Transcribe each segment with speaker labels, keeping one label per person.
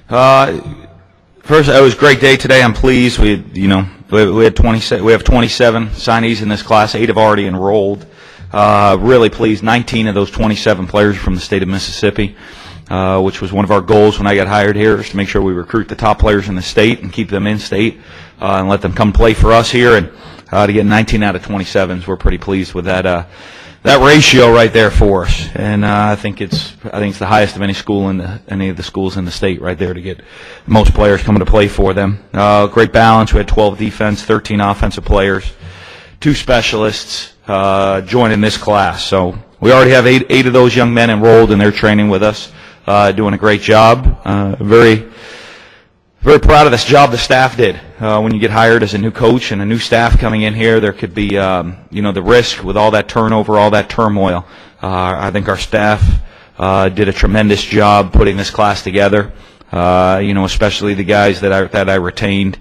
Speaker 1: First, it was a great day today. I'm pleased. We have 27 signees in this class. 8 have already enrolled. Really pleased. 19 of those 27 players are from the state of Mississippi, which was one of our goals when I got hired here, is to make sure we recruit the top players in the state and keep them in state and let them come play for us here. And to get 19 out of 27s, we're pretty pleased with that ratio right there for us. And I think it's the highest of any school any of the schools in the state right there, to get most players coming to play for them. Great balance. We had 12 defense, 13 offensive players, 2 specialists joining this class. So we already have 8 of those young men enrolled, and they're training with us, doing a great job. Very proud of this job the staff did. When you get hired as a new coach and a new staff coming in here, there could be, the risk with all that turnover, all that turmoil. I think our staff did a tremendous job putting this class together. Especially the guys that I retained,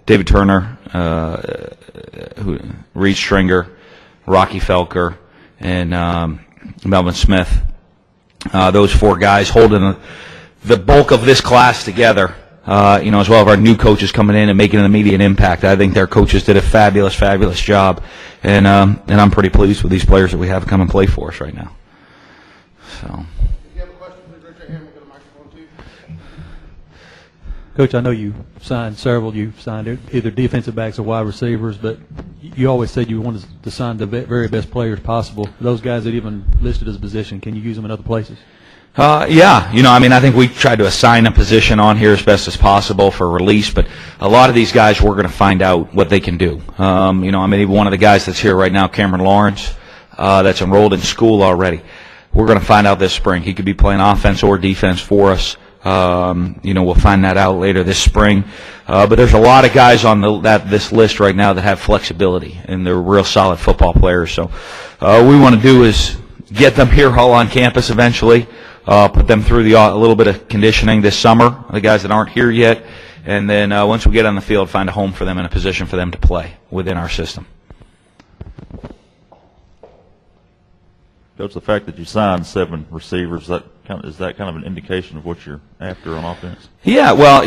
Speaker 1: David Turner, Reed Stringer, Rocky Felker, and Melvin Smith. Those 4 guys holding the bulk of this class together, as well as our new coaches coming in and making an immediate impact. I think their coaches did a fabulous, fabulous job, and I'm pretty pleased with these players that we have come and play for us right now. So.
Speaker 2: If you have a question, please raise your hand. We'll get a microphone to you.
Speaker 3: Coach, I know you signed several. You signed either defensive backs or wide receivers, but you always said you wanted to sign the very best players possible. Those guys that even listed as a position, can you use them in other places?
Speaker 1: Yeah, I think we tried to assign a position on here as best as possible for release, but a lot of these guys, we're going to find out what they can do. Even one of the guys that's here right now, Cameron Lawrence, that's enrolled in school already. We're going to find out this spring. He could be playing offense or defense for us. We'll find that out later this spring. But there's a lot of guys on this list right now that have flexibility, and they're real solid football players. So what we want to do is get them here all on campus eventually. Put them through a little bit of conditioning this summer, the guys that aren't here yet, and then once we get on the field, find a home for them and a position for them to play within our system.
Speaker 4: Coach, the fact that you signed 7 receivers, is that kind of an indication of what you're after on offense? Yeah,
Speaker 1: well,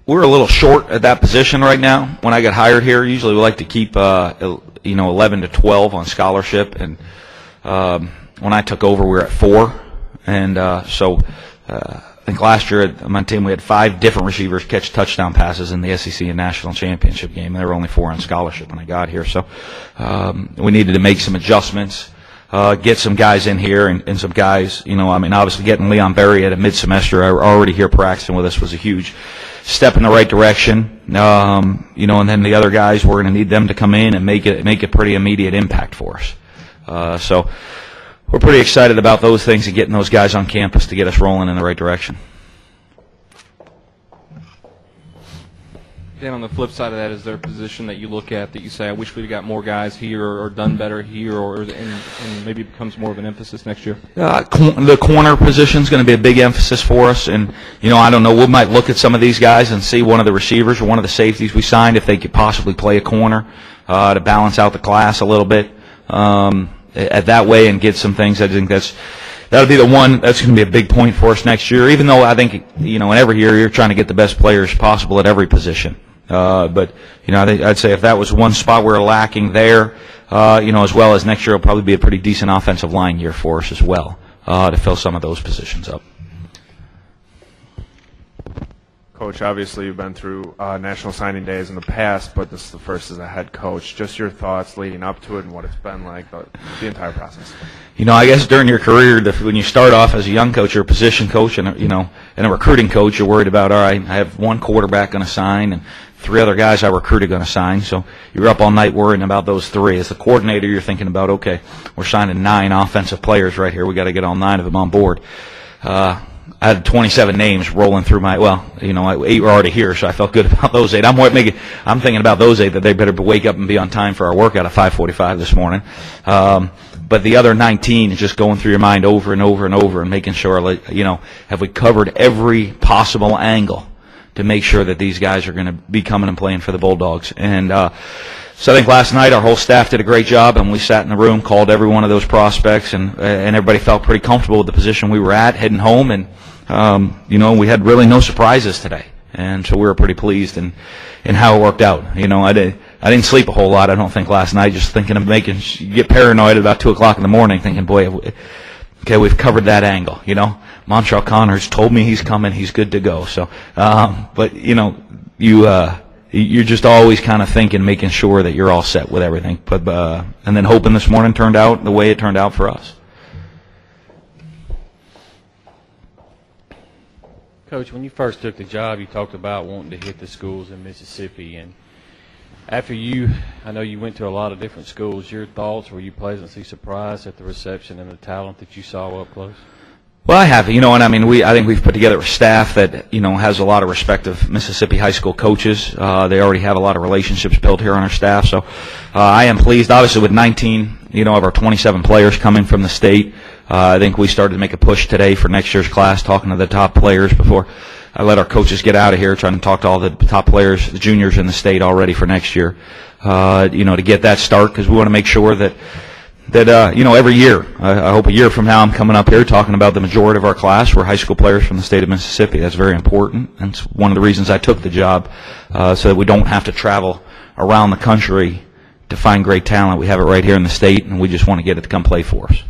Speaker 1: we're a little short at that position right now. When I got hired here, usually we like to keep 11 to 12 on scholarship, and when I took over, we were at 4. And so I think last year on my team we had 5 different receivers catch touchdown passes in the SEC and national championship game. There were only 4 on scholarship when I got here. So we needed to make some adjustments, get some guys in here, and some guys, obviously getting Leon Berry at a mid-semester already here practicing with us was a huge step in the right direction. And then the other guys, we're going to need them to come in and make a pretty immediate impact for us. So we're pretty excited about those things and getting those guys on campus to get us rolling in the right direction.
Speaker 5: Dan, on the flip side of that, is there a position that you look at that you say, I wish we'd got more guys here or done better here, and maybe it becomes more of an emphasis next year?
Speaker 1: The corner position is going to be a big emphasis for us, and I don't know, we might look at some of these guys and see one of the receivers or one of the safeties we signed if they could possibly play a corner to balance out the class a little bit. At that way and get some things. I think that'll be the one that's going to be a big point for us next year. Even though I think in every year you're trying to get the best players possible at every position. But I'd say if that was one spot we're lacking there, as well as next year will probably be a pretty decent offensive line year for us as well to fill some of those positions up.
Speaker 2: Coach, obviously you've been through national signing days in the past, but this is the first as a head coach. Just your thoughts leading up to it and what it's been like, the entire process.
Speaker 1: I guess during your career, when you start off as a young coach or a position coach and a recruiting coach, you're worried about, all right, I have 1 quarterback going to sign and 3 other guys I recruited going to sign. So you're up all night worrying about those 3. As the coordinator, you're thinking about, okay, we're signing 9 offensive players right here. We got to get all 9 of them on board. I had 27 names rolling through 8 were already here, so I felt good about those 8. I'm thinking about those 8 that they better wake up and be on time for our workout at 5:45 this morning. But the other 19 is just going through your mind over and over and over and making sure, have we covered every possible angle to make sure that these guys are going to be coming and playing for the Bulldogs. And so I think last night our whole staff did a great job, and we sat in the room, called every one of those prospects, and everybody felt pretty comfortable with the position we were at, heading home, and we had really no surprises today. And so we were pretty pleased in how it worked out. I didn't sleep a whole lot, I don't think, last night, just thinking of get paranoid at about 2 o'clock in the morning, thinking, boy, okay, we've covered that angle. Montreal Connors told me he's coming, he's good to go. So, but you're just always kind of thinking, making sure that you're all set with everything. But and then hoping this morning turned out the way it turned out for us.
Speaker 6: Coach, when you first took the job, you talked about wanting to hit the schools in Mississippi. And after I know you went to a lot of different schools, your thoughts, were you pleasantly surprised at the reception and the talent that you saw up close?
Speaker 1: Well, I have, and I think we've put together a staff that, has a lot of respect of Mississippi high school coaches. They already have a lot of relationships built here on our staff. So I am pleased, obviously, with 19, of our 27 players coming from the state. I think we started to make a push today for next year's class, talking to the top players before I let our coaches get out of here, trying to talk to all the top players, the juniors in the state already for next year, to get that start, because we want to make sure that every year, I hope a year from now I'm coming up here talking about the majority of our class were high school players from the state of Mississippi. That's very important, and it's one of the reasons I took the job, so that we don't have to travel around the country to find great talent. We have it right here in the state, and we just want to get it to come play for us.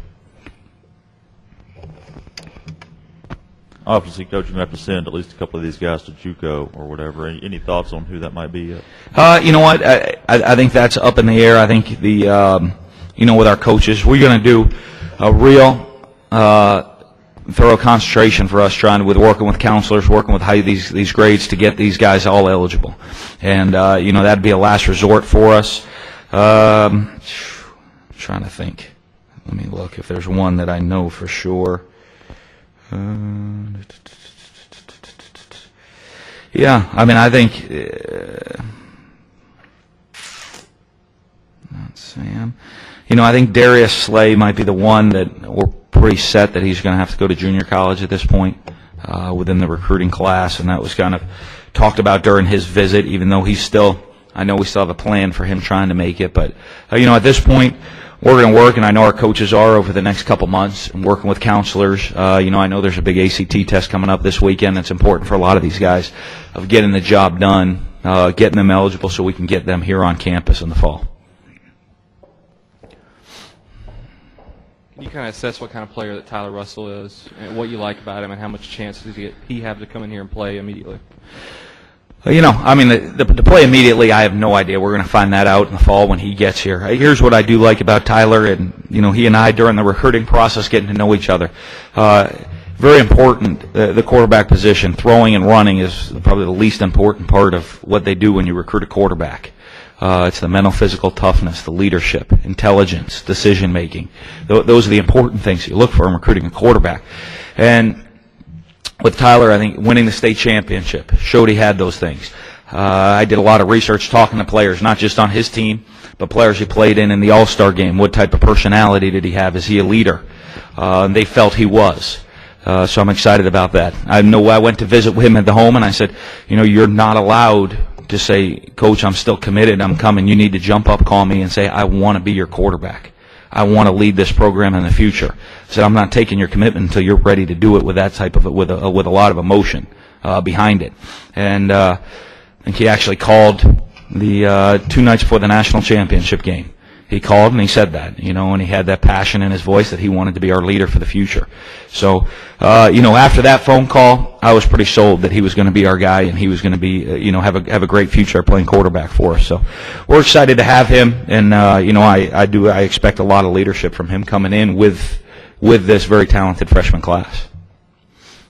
Speaker 4: Obviously, Coach, you have to send at least a couple of these guys to JUCO or whatever. Any thoughts on who that might be yet?
Speaker 1: You know what? I think that's up in the air. I think with our coaches, we're going to do a real thorough concentration for us, working with counselors, working with these grades to get these guys all eligible. And, that'd be a last resort for us. Trying to think. Let me look if there's one that I know for sure. Yeah, I think not Sam. I think Darius Slay might be the one that we're pretty set that he's going to have to go to junior college at this point within the recruiting class, and that was kind of talked about during his visit, even though I know we still have a plan for him trying to make it. But, at this point, we're going to work, and I know our coaches are over the next couple months, and working with counselors. I know there's a big ACT test coming up this weekend. It's important for a lot of these guys of getting the job done, getting them eligible so we can get them here on campus in the fall.
Speaker 5: Can you kind of assess what kind of player that Tyler Russell is, and what you like about him, and how much chance does he have to come in here and play immediately?
Speaker 1: To play immediately, I have no idea. We're going to find that out in the fall when he gets here. Here's what I do like about Tyler, and, he and I, during the recruiting process, getting to know each other. Very important, the quarterback position. Throwing and running is probably the least important part of what they do when you recruit a quarterback. It's the mental, physical toughness, the leadership, intelligence, decision-making. Those are the important things you look for in recruiting a quarterback. And with Tyler, I think winning the state championship showed he had those things. I did a lot of research talking to players, not just on his team, but players he played in the All-Star game. What type of personality did he have? Is he a leader? And they felt he was. So I'm excited about that. I know I went to visit with him at the home, and I said, you're not allowed to say, Coach, I'm still committed, I'm coming. You need to jump up, call me, and say, I want to be your quarterback. I want to lead this program in the future. I said, I'm not taking your commitment until you're ready to do it with that type of with a lot of emotion behind it. And I think he actually called the 2 nights before the national championship game. He called and he said that, and he had that passion in his voice that he wanted to be our leader for the future. So, after that phone call, I was pretty sold that he was going to be our guy, and he was going to be, have a great future playing quarterback for us. So, we're excited to have him, and I expect a lot of leadership from him coming in with this very talented freshman class.